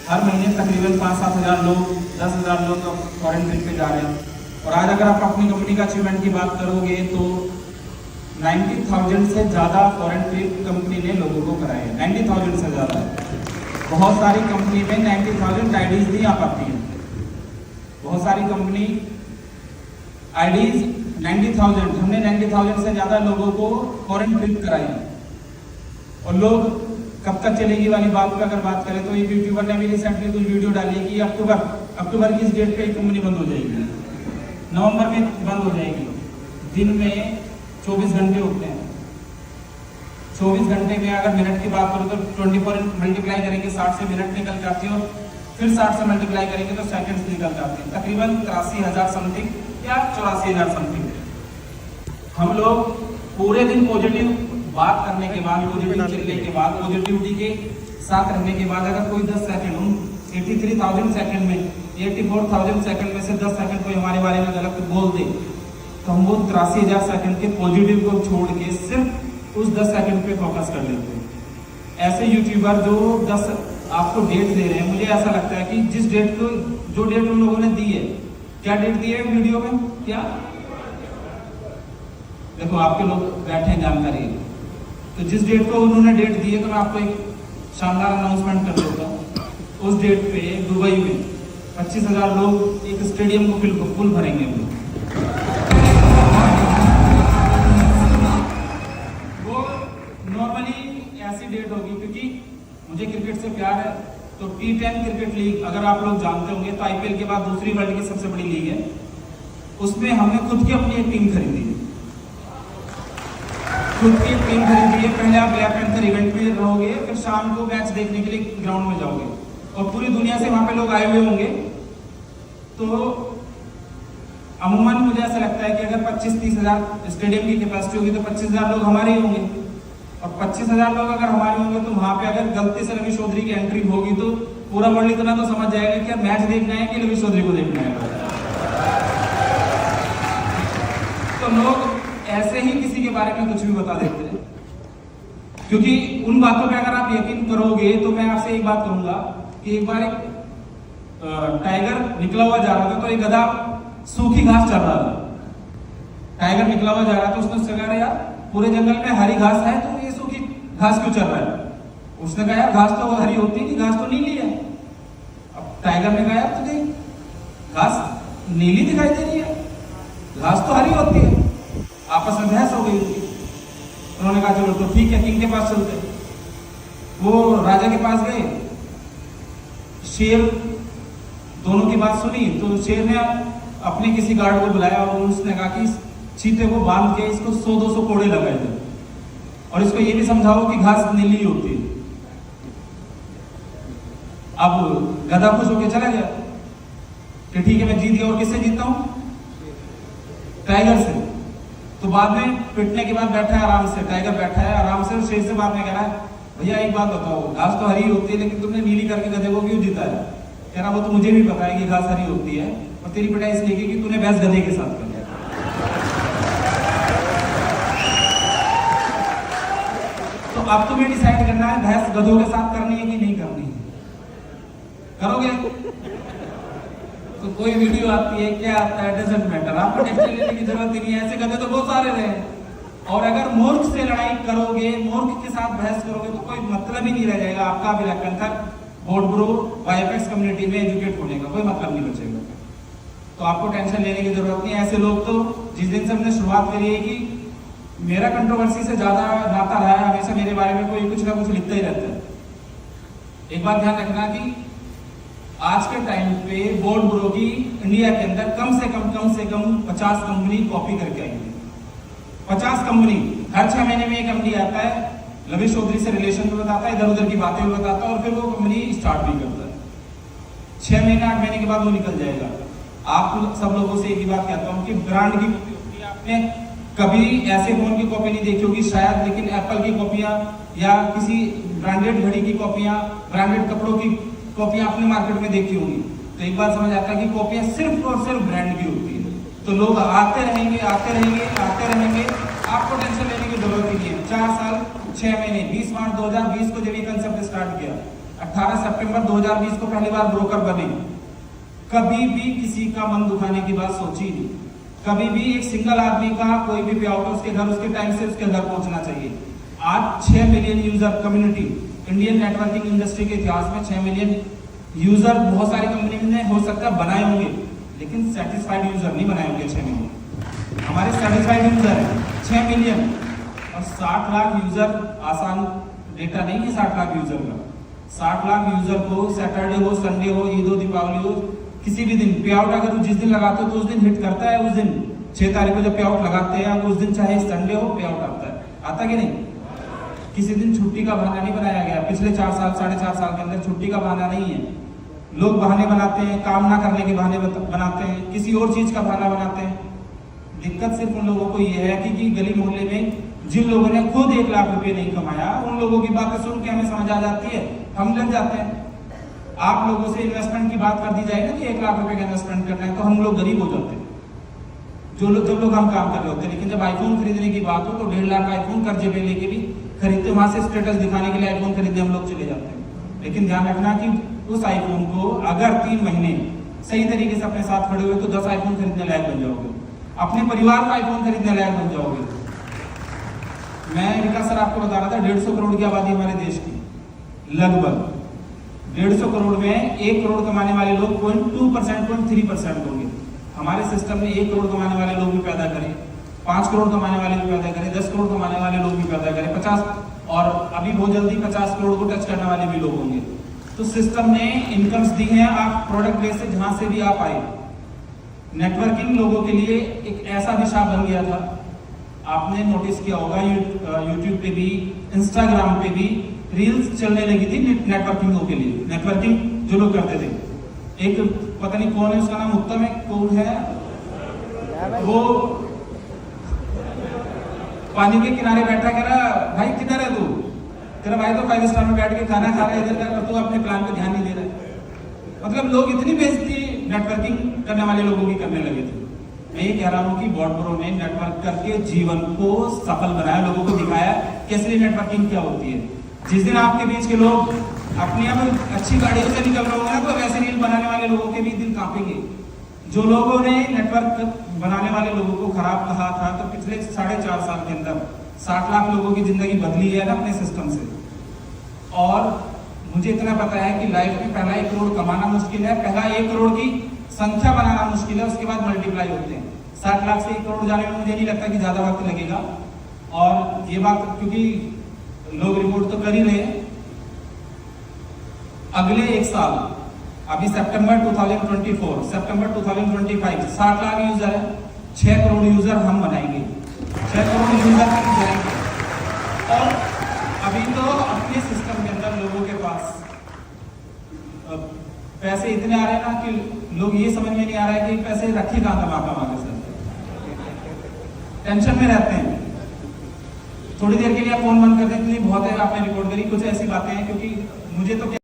हर महीने तकरीबन 5-7 हज़ार लोग, 10,000 लोग फॉरेन ट्रिप पे जा रहे हैं। और आज अगर आप अपनी कंपनी का अचीवमेंट की बात करोगे तो 90,000 से ज़्यादा फॉरेन ट्रिप कंपनी ने लोगों को कराए हैं। 90,000 से ज़्यादा। बहुत सारी कंपनी में 90,000 आईडीज नहीं आ पाती हैं। बहुत सारी कंपनी आईडीज 90,000, हमने 90,000 से ज़्यादा लोगों को फॉरेन ट्रिप कराई। और लोग कब तक चलेगी वाली बात पर अगर बात करें तो एक यूट्यूबर ने भी रिसेंटली कुछ वीडियो डाली है कि अक्टूबर की इस डेट पे कंपनी बंद हो जाएगी, नवंबर में बंद हो जाएगी। दिन में 24 घंटे होते हैं। 24 घंटे में अगर मिनट की बात करूँ तो 24 मल्टीप्लाई करेंगे 60 से मिनट निकल जाती है, और फिर 60 से मल्टीप्लाई करेंगे तो सेकंड्स निकल जाते हैं। तकरीबन 83,000 समथिंग या 84,000 समथिंग। हम लोग पूरे दिन पॉजिटिव बात करने के बाद, पॉजिटिव चलने के बाद, पॉजिटिविटी के साथ रहने के बाद अगर कोई 10 सेकंड 83,000 सेकंड में 84,000 सेकंड में से 10 सेकंड कोई हमारे बारे में गलत बोल दे तो हम वो 83,000 सेकंड के पॉजिटिव को छोड़ के सिर्फ उस 10 सेकंड पे फोकस कर लेते हैं। ऐसे यूट्यूबर जो 10 आपको डेट दे रहे हैं, मुझे ऐसा लगता है कि जिस डेट को, जो डेट उन लोगों ने दी है, क्या डेट दी है वीडियो में, क्या देखो आपके लोग बैठे हैं जानकारी, तो जिस डेट को उन्होंने डेट दी है तो मैं आपको एक शानदार अनाउंसमेंट कर देता हूँ। उस डेट पे दुबई में 25,000 लोग एक स्टेडियम को फुल भरेंगे। वो नॉर्मली ऐसी डेट होगी क्योंकि मुझे क्रिकेट से प्यार है। तो T10 क्रिकेट लीग अगर आप लोग जानते होंगे तो IPL के बाद दूसरी वर्ल्ड की सबसे बड़ी लीग है। उसमें हमने खुद की अपनी एक टीम खरीदी है, खुद की टीम खरीदी है। पहले आप ब्लैक पैंथर इवेंट में रहोगे, फिर शाम को मैच देखने के लिए ग्राउंड में जाओगे और पूरी दुनिया से वहां पे लोग आए हुए होंगे। तो अमूमन मुझे ऐसा लगता है कि अगर 25-30 हज़ार स्टेडियम की कैपेसिटी होगी तो 25,000 लोग हमारे ही होंगे, और 25,000 लोग अगर हमारे होंगे तो वहां पे अगर गलती से रवि चौधरी की एंट्री होगी तो पूरा वर्ल्ड इतना तो समझ जाएगा कि अब मैच देखना है कि रवि चौधरी को देखना है। तो लोग ऐसे ही किसी के बारे में कुछ भी बता देते हैं, क्योंकि उन बातों पे अगर आप यकीन करोगे तो मैं आपसे एक बात कहूंगा कि एक बार एक टाइगर निकला हुआ जा रहा था, तो एक गधा सूखी घास चल रहा था। टाइगर निकला हुआ जा रहा था, उसने उससे कहा यार पूरे जंगल में हरी घास है तो ये सूखी घास क्यों चल रहा है। उसने कहा यार घास तो हरी होती नहीं, घास तो नीली है। अब टाइगर ने कहा यार तुझे घास नीली दिखाई दे रही है, घास तो हरी होती है। आपस में बहस हो गई। उन्होंने कहा चलो तो ठीक है, किंग के पास चलते। वो राजा के पास गए, शेर दोनों की बात सुनी तो शेर ने अपने किसी गार्ड को बुलाया और उसने कहा कि चीते को बांध के इसको 100-200 कोड़े लगाए थे और इसको ये भी समझाओ कि घास नीली होती है। अब गधा खुश होकर चला गया कि ठीक है मैं जीत गया। और किससे जीतता हूं? टाइगर से। तो बाद में पिटने के बाद बैठा है आराम से, टाइगर बैठा है आराम से, और शेर से बाद में कह रहा है भैया एक बात बताओ, घास तो हरी होती है लेकिन तुमने नीली करके गधे को क्यों जीता है? कह रहा वो तो मुझे भी पता है कि घास हरी होती है और तेरी पिटाई इसलिए की कि तूने बहस गधे के साथ कर लिया। तो अब तुम्हें डिसाइड करना है बहस गधों के साथ करनी है कि नहीं करनी है। करोगे? तो कोई वीडियो आती है, क्या आता है, डजंट मैटर, आपको टेंशन लेने की जरूरत ही नहीं है। ऐसे गधे तो बहुत सारे रहे। और अगर मूर्ख से लड़ाई करोगे, मूर्ख के साथ बहस करोगे तो कोई मतलब ही नहीं रह जाएगा आपका black panther board bro YFX community में एजुकेट होने का कोई मतलब नहीं बचेगा। तो आपको टेंशन लेने की जरूरत नहीं है। ऐसे लोग तो जिस दिन से हमने शुरुआत करी है कि मेरा कंट्रोवर्सी से ज्यादा नाता रहा है, हमेशा मेरे बारे में कोई कुछ ना कुछ लिखता ही रहता है। एक बात ध्यान रखना कि आज के टाइम पे बोर्ड ब्रो की इंडिया के अंदर कम से कम 50 कंपनी कॉपी करके आई है। 50 कंपनी, हर 6 महीने में एक एमडी आता है, रवि चौधरी से रिलेशन में बताता है, इधर उधर की बातें बताता है और फिर वो कंपनी स्टार्ट भी करता है। 6 महीने 8 महीने के बाद वो निकल जाएगा। आप सब लोगों से एक ही बात कहता हूँ कि ब्रांड की कॉपी होती है। आपने कभी ऐसे फोन की कॉपी नहीं देखी होगी शायद, लेकिन एप्पल की कॉपियां या किसी ब्रांडेड घड़ी की कॉपियां, ब्रांडेड कपड़ों की कॉपियां आपने मार्केट में देखी होंगी। तो एक बात समझ आता है कि कॉपियां सिर्फ और सिर्फ ब्रांड की होती है। तो लोग आते रहेंगे, आपको टेंशन लेने की जरूरत ही नहीं है। 4 साल 6 महीने 20 मार्च 2020 को जब ये कंसेप्ट स्टार्ट किया 18 सितंबर 2020 को पहली बार ब्रोकर बने। कभी भी किसी का मन दुखाने की बात सोची नहीं। कभी भी एक सिंगल आदमी का कोई भी पे आउट उसके घर, उसके टाइम से उसके घर पहुंचना चाहिए। आज 6 million user community, Indian networking industry के इतिहास में 6 मिलियन यूजर बहुत सारी कंपनी ने हो सकता है बनाए होंगे, लेकिन सेटिस्फाइड यूजर नहीं बनाए होंगे 6 मिलियन। हमारे सेटिस्फाइड यूजर है 6 मिलियन। और 60 लाख यूजर आसान डेटा नहीं है। 60 लाख यूजर का 60 लाख यूजर को सैटरडे हो, संडे हो, ईद हो, दीपावली हो, किसी भी दिन पे आउट अगर जिस दिन लगाते हो तो उस दिन हिट करता है। उस दिन 6 तारीख को जब पे आउट लगाते हैं उस दिन चाहे संडे हो पे आउट आता है। आता कि नहीं? किसी दिन छुट्टी का बहाना नहीं बनाया गया। पिछले 4 साल 4.5 साल के अंदर छुट्टी का बहाना नहीं है। लोग बहाने बनाते हैं, काम ना करने के बहाने बनाते हैं, किसी और चीज का बहाना बनाते हैं। दिक्कत सिर्फ उन लोगों को यह है कि गली मोहल्ले में जिन लोगों ने खुद 1 लाख रुपए नहीं कमाया, उन लोगों की बातें सुन के हमें समझ आ जाती है, हम लग जाते हैं। आप लोगों से इन्वेस्टमेंट की बात कर दी जाए ना कि 1 लाख रुपए का इन्वेस्टमेंट करना है, तो हम लोग गरीब हो जाते हैं जब लोग हम काम कर रहे होते हैं। लेकिन जब आईफोन खरीदने की बात हो तो 1.5 लाख आईफोन कर्जे पे लेके भी खरीदते, वहां से स्टेटस दिखाने के लिए आईफोन खरीदने हम लोग चले जाते हैं। लेकिन ध्यान रखना कि उस आईफोन को अगर 3 महीने सही तरीके से अपने साथ खड़े हुए तो 10 आईफोन खरीदने लायक बन जाओगे, अपने परिवार का आईफोन खरीदने लायक बन जाओगे। मैं विकास सर आपको बता रहा था 150 करोड़ की आबादी हमारे देश की, लगभग 150 करोड़ में 1 करोड़ कमाने वाले लोग 0.2%, 0.3% होंगे। हमारे सिस्टम में 1 करोड़ कमाने वाले लोग भी पैदा करें, 5 करोड़ कमाने वाले भी पैदा करें, 10 करोड़ कमाने वाले लोग भी पैदा करें, 50 और अभी बहुत जल्दी 50 करोड़ को टच करने वाले भी लोग होंगे। तो सिस्टम ने इनकम्स दी हैं। आप प्रोडक्ट बेस से जहां से भी आप आए, नेटवर्किंग लोगों के लिए एक ऐसा अभिशाप बन गया था। आपने नोटिस किया होगा यूट्यूब पे भी, इंस्टाग्राम पे भी रील्स चलने लगी थी नेटवर्किंग के लिए। नेटवर्किंग जो लोग करते थे, एक पता नहीं कौन है, उसका नाम उत्तम है, कौन है वो, पानी के किनारे बैठा, कह रहा भाई किधर है तू? तेरा भाई तो 5 स्टार में बैठ के खाना खा रहा है, इधर कर, तू अपने प्लान पे ध्यान नहीं दे रहा है। मतलब लोग इतनी बेइज्जती नेटवर्किंग करने वाले लोगों की करने लगे थे। मैं ये कह रहा हूँ कि बॉटब्रो ने नेटवर्क करके जीवन को सफल बनाया, लोगों को दिखाया कि असली नेटवर्किंग क्या होती है। जिस दिन आपके बीच के लोग अपनी अब अच्छी गाड़ियों से निकल रहे होंगे तो वैसे रील बनाने वाले लोगों के भी दिल कांपेंगे। जो लोगों ने नेटवर्क बनाने वाले लोगों को खराब कहा था, तो पिछले 4.5 साल के अंदर 60 लाख लोगों की जिंदगी बदली है ना अपने सिस्टम से। और मुझे इतना पता है कि लाइफ में पहला 1 करोड़ कमाना मुश्किल है, पहला 1 करोड़ की संख्या बनाना मुश्किल है, उसके बाद मल्टीप्लाई होते हैं। 60 लाख से 1 करोड़ जाने में मुझे नहीं लगता कि ज्यादा वक्त लगेगा। और ये बात क्योंकि लोग रिपोर्ट तो कर ही रहे हैं, अगले 1 साल, अभी सितंबर 2024, सितंबर 2025 60 लाख यूजर है, 6 करोड़ यूजर हम बनाएंगे, 6 करोड़ यूजर हम जाएंगे। और अभी तो अपने सिस्टम के अंदर लोगों के पास पैसे इतने आ रहे हैं ना कि लोग ये समझ में नहीं आ रहा है कि पैसे रखे कहां कमा के सर, टेंशन में रहते हैं। थोड़ी देर के लिए आप फोन बंद कर दें, इतनी बहुत है आपने रिकॉर्ड करी, कुछ ऐसी बातें हैं क्योंकि मुझे तो